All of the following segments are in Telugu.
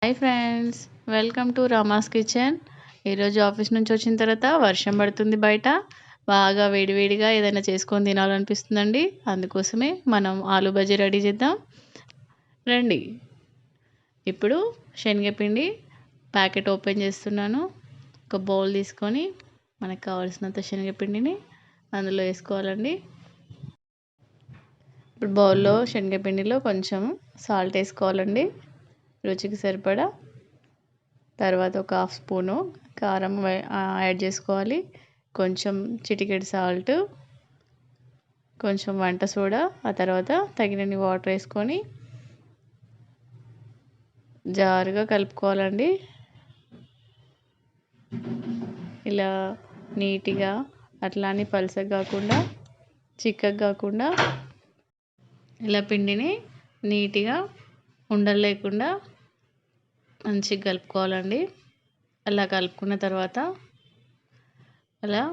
Hi friends, welcome to Rama's kitchen. ఈరోజు ఆఫీస్ నుంచి వచ్చిన తర్వాత వర్షం పడుతుంది బయట. బాగా వేడివేడిగా ఏదైనా చేసుకొని తినాలనిపిస్తుందండి. అందుకోసమే మనం ఆలు బజ్జీ రెడీ చేద్దాం రండి. ఇప్పుడు శనగపిండి ప్యాకెట్ ఓపెన్ చేస్తున్నాను. ఒక బౌల్ తీసుకొని మనకు కావాల్సినంత శనగపిండిని అందులో వేసుకోవాలండి. ఇప్పుడు బౌల్లో శనగపిండిలో కొంచెం సాల్ట్ వేసుకోవాలండి, రుచికి సరిపడా. తర్వాత ఒక హాఫ్ స్పూను కారం యాడ్ చేసుకోవాలి. కొంచెం చిటికెడు సాల్ట్, కొంచెం వంట సోడా, ఆ తర్వాత తగినన్ని వాటర్ వేసుకొని జారుగా కలుపుకోవాలండి. ఇలా నీట్గా, అట్లా అని పలసగా కాకుండా చిక్కగా కాకుండా ఇలా పిండిని నీట్గా ఉండలు లేకుండా మంచిగా కలుపుకోవాలండి. అలా కలుపుకున్న తర్వాత అలా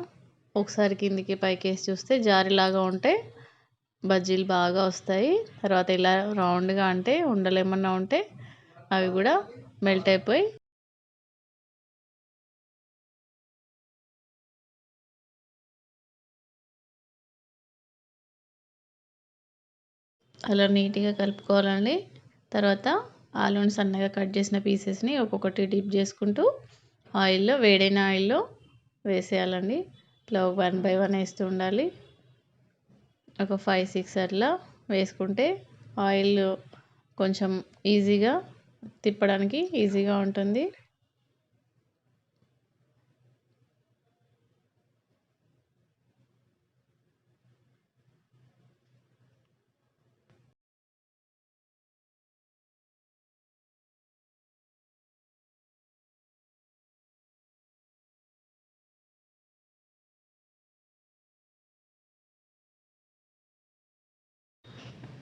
ఒకసారి కిందికి పైకి వేసి చూస్తే జారిలాగా ఉంటే బజ్జీలు బాగా వస్తాయి. తర్వాత ఇలా రౌండ్గా అంటే ఉండలు ఏమన్నా ఉంటే అవి కూడా మెల్ట్ అయిపోయి అలా నీట్గా కలుపుకోవాలండి. తర్వాత ఆలూని సన్నగా కట్ చేసిన పీసెస్ని ఒక్కొక్కటి డిప్ చేసుకుంటూ ఆయిల్లో, వేడైన ఆయిల్లో వేసేయాలండి. ఇట్లా 1 బై 1 వేస్తూ ఉండాలి. ఒక 5-6 అట్లా వేసుకుంటే ఆయిల్ కొంచెం ఈజీగా తిప్పడానికి ఈజీగా ఉంటుంది.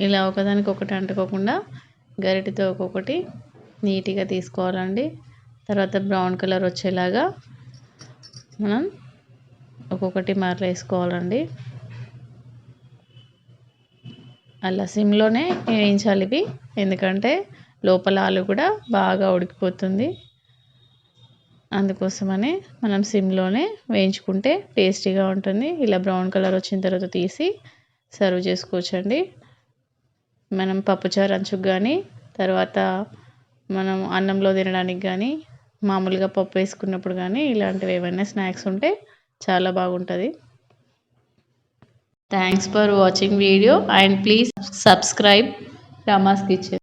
ఇలా ఒకదానికి ఒకటి అంటుకోకుండా గరిటెతో ఒక్కొక్కటి నీట్గా తీసుకోవాలండి. తర్వాత బ్రౌన్ కలర్ వచ్చేలాగా మనం ఒక్కొక్కటి మరల వేసుకోవాలండి. అలా సిమ్లోనే వేయించాలి ఇవి, ఎందుకంటే లోపల ఆలు కూడా బాగా ఉడికిపోతుంది. అందుకోసమని మనం సిమ్లోనే వేయించుకుంటే టేస్టీగా ఉంటుంది. ఇలా బ్రౌన్ కలర్ వచ్చిన తర్వాత తీసి సర్వ్ చేసుకోవచ్చండి. మనం పప్పుచారు అంచుకు కానీ, తర్వాత మనం అన్నంలో తినడానికి కానీ, మామూలుగా పప్పు వేసుకున్నప్పుడు కానీ ఇలాంటివి ఏమైనా స్నాక్స్ ఉంటే చాలా బాగుంటుంది. Thanks for watching video and please subscribe Rama's kitchen.